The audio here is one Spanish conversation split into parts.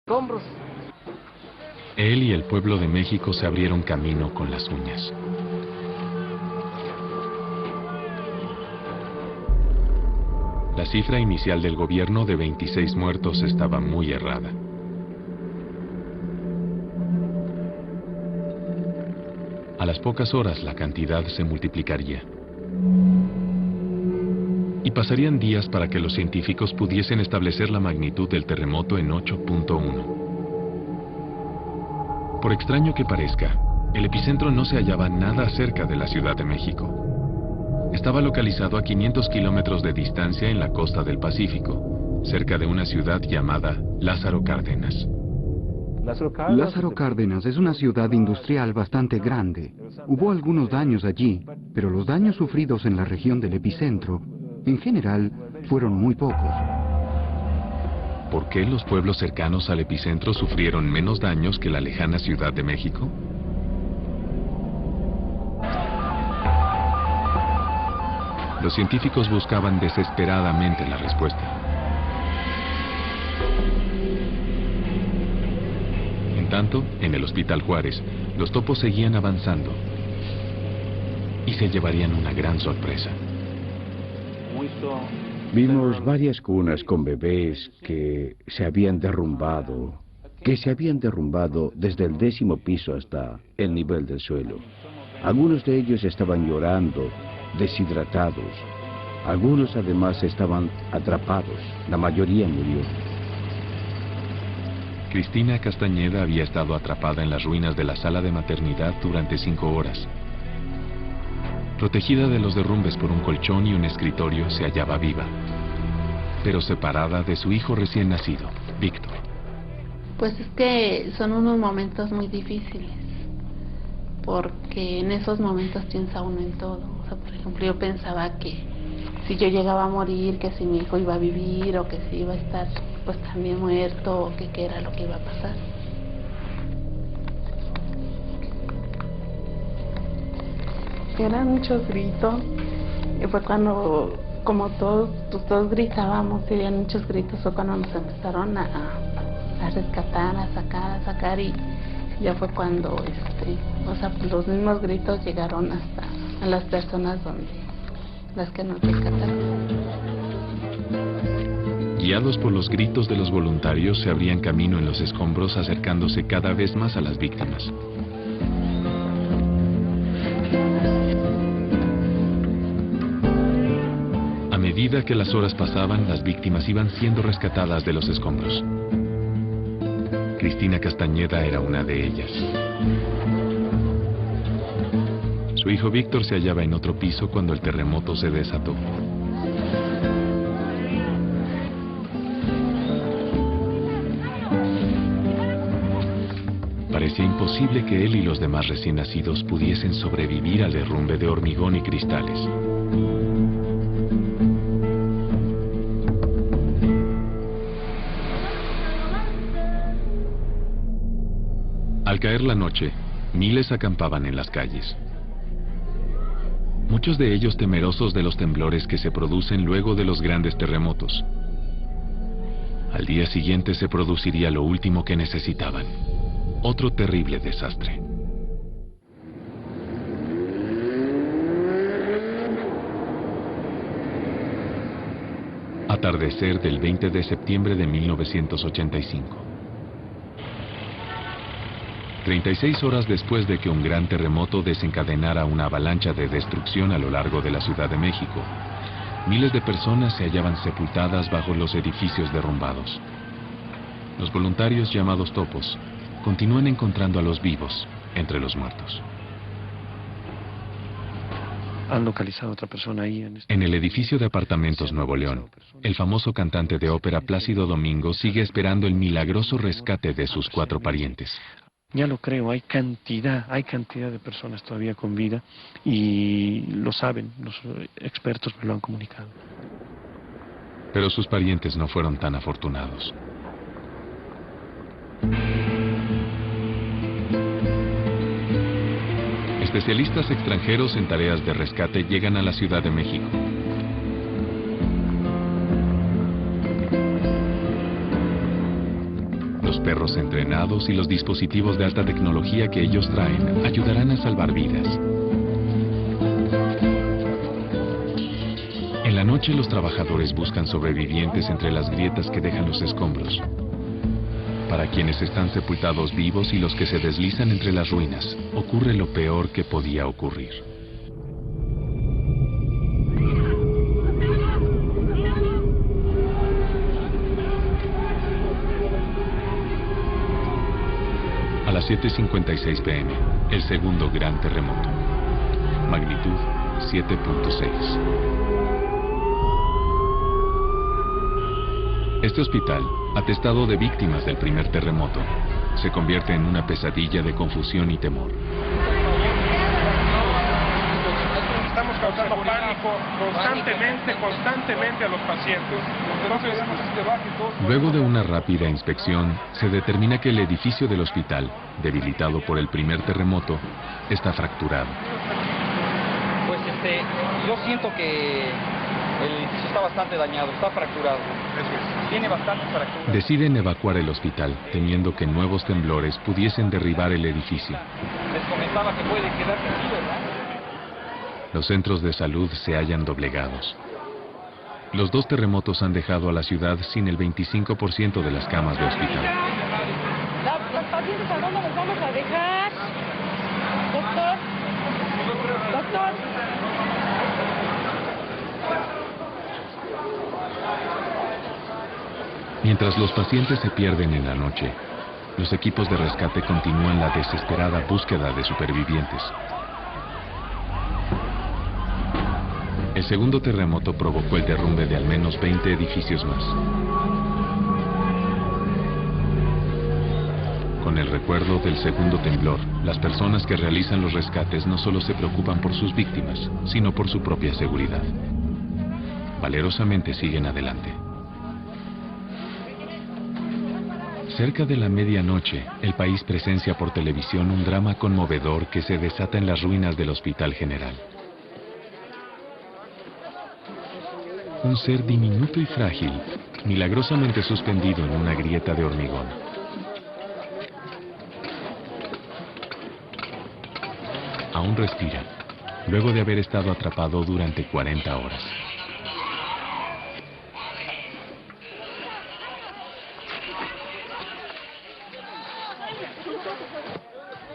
escombros. Él y el pueblo de México se abrieron camino con las uñas. La cifra inicial del gobierno de 26 muertos estaba muy errada. A las pocas horas la cantidad se multiplicaría. Y pasarían días para que los científicos pudiesen establecer la magnitud del terremoto en 8.1. Por extraño que parezca, el epicentro no se hallaba nada cerca de la Ciudad de México. Estaba localizado a 500 kilómetros de distancia en la costa del Pacífico, cerca de una ciudad llamada Lázaro Cárdenas. Lázaro Cárdenas es una ciudad industrial bastante grande. Hubo algunos daños allí, pero los daños sufridos en la región del epicentro, en general, fueron muy pocos. ¿Por qué los pueblos cercanos al epicentro sufrieron menos daños que la lejana Ciudad de México? Los científicos buscaban desesperadamente la respuesta. En tanto, en el Hospital Juárez, los topos seguían avanzando y se llevarían una gran sorpresa. Vimos varias cunas con bebés que se habían derrumbado desde el 10º piso hasta el nivel del suelo. Algunos de ellos estaban llorando, deshidratados. Algunos además estaban atrapados. La mayoría murió. Cristina Castañeda había estado atrapada en las ruinas de la sala de maternidad durante 5 horas. Protegida de los derrumbes por un colchón y un escritorio, se hallaba viva, pero separada de su hijo recién nacido, Víctor. Pues es que son unos momentos muy difíciles, porque en esos momentos piensa uno en todo. O sea, por ejemplo, yo pensaba que si yo llegaba a morir, que si mi hijo iba a vivir, o que si iba a estar pues también muerto, o que qué era lo que iba a pasar. Eran muchos gritos, y fue cuando, como todos, pues todos gritábamos, y había muchos gritos, fue cuando nos empezaron a rescatar, a sacar, y ya fue cuando, o sea, pues los mismos gritos llegaron hasta a las personas las que nos rescataron. Guiados por los gritos de los voluntarios, se abrían camino en los escombros, acercándose cada vez más a las víctimas. A medida que las horas pasaban, las víctimas iban siendo rescatadas de los escombros. Cristina Castañeda era una de ellas. Su hijo Víctor se hallaba en otro piso cuando el terremoto se desató. Parecía imposible que él y los demás recién nacidos pudiesen sobrevivir al derrumbe de hormigón y cristales. Al caer la noche, miles acampaban en las calles. Muchos de ellos temerosos de los temblores que se producen luego de los grandes terremotos. Al día siguiente se produciría lo último que necesitaban: otro terrible desastre. Atardecer del 20 de septiembre de 1985. 36 horas después de que un gran terremoto desencadenara una avalancha de destrucción a lo largo de la Ciudad de México, miles de personas se hallaban sepultadas bajo los edificios derrumbados. Los voluntarios, llamados topos, continúan encontrando a los vivos entre los muertos. Han localizado a otra persona ahí En el edificio de apartamentos Nuevo León, el famoso cantante de ópera Plácido Domingo sigue esperando el milagroso rescate de sus 4 parientes. Ya lo creo, hay cantidad de personas todavía con vida, y lo saben, los expertos me lo han comunicado. Pero sus parientes no fueron tan afortunados. Especialistas extranjeros en tareas de rescate llegan a la Ciudad de México. Los perros entrenados y los dispositivos de alta tecnología que ellos traen ayudarán a salvar vidas. En la noche los trabajadores buscan sobrevivientes entre las grietas que dejan los escombros. Para quienes están sepultados vivos y los que se deslizan entre las ruinas, ocurre lo peor que podía ocurrir. A las 7:56 p.m., el segundo gran terremoto. Magnitud 7.6. Este hospital, atestado de víctimas del primer terremoto, se convierte en una pesadilla de confusión y temor. Estamos causando pánico constantemente a los pacientes. Luego de una rápida inspección, se determina que el edificio del hospital, debilitado por el primer terremoto, está fracturado. Pues yo siento que el edificio está bastante dañado, está fracturado. Tiene bastantes fracturas. Deciden evacuar el hospital, temiendo que nuevos temblores pudiesen derribar el edificio. Les comentaba que puede quedarse así, ¿verdad? Los centros de salud se hallan doblegados. Los dos terremotos han dejado a la ciudad sin el 25% de las camas de hospital. Los pacientes, ¿a dónde los vamos a dejar? Doctor. Doctor. Mientras los pacientes se pierden en la noche, los equipos de rescate continúan la desesperada búsqueda de supervivientes. El segundo terremoto provocó el derrumbe de al menos 20 edificios más. Con el recuerdo del segundo temblor, las personas que realizan los rescates no solo se preocupan por sus víctimas, sino por su propia seguridad. Valerosamente siguen adelante. Cerca de la medianoche, el país presencia por televisión un drama conmovedor que se desata en las ruinas del Hospital General. Un ser diminuto y frágil, milagrosamente suspendido en una grieta de hormigón. Aún respira, luego de haber estado atrapado durante 40 horas.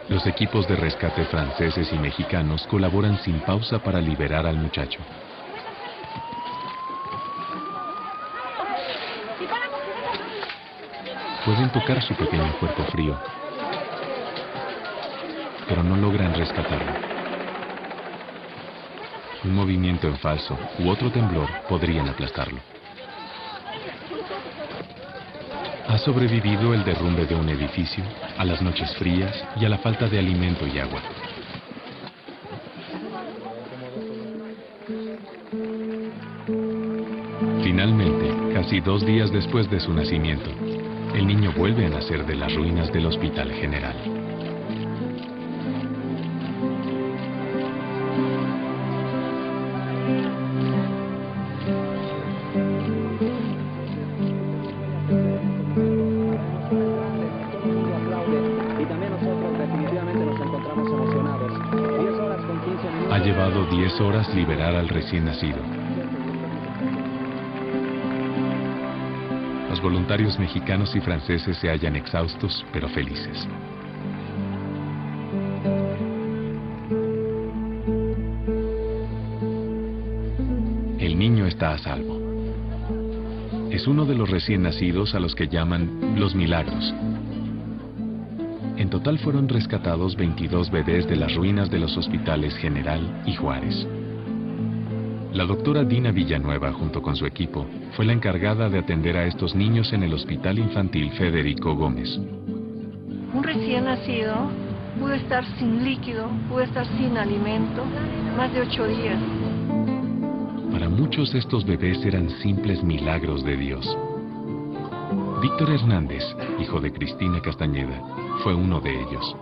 Los equipos de rescate franceses y mexicanos colaboran sin pausa para liberar al muchacho. Pueden tocar su pequeño cuerpo frío, pero no logran rescatarlo. Un movimiento en falso u otro temblor podrían aplastarlo. Ha sobrevivido el derrumbe de un edificio, a las noches frías y a la falta de alimento y agua. Finalmente, casi 2 días después de su nacimiento, el niño vuelve a nacer de las ruinas del Hospital General. Ha llevado 10 horas liberar al recién nacido. Los voluntarios mexicanos y franceses se hallan exhaustos, pero felices. El niño está a salvo. Es uno de los recién nacidos a los que llaman los milagros. En total fueron rescatados 22 bebés de las ruinas de los hospitales General y Juárez. La doctora Dina Villanueva, junto con su equipo, fue la encargada de atender a estos niños en el Hospital Infantil Federico Gómez. Un recién nacido pudo estar sin líquido, pudo estar sin alimento, más de 8 días. Para muchos estos bebés eran simples milagros de Dios. Víctor Hernández, hijo de Cristina Castañeda, fue uno de ellos.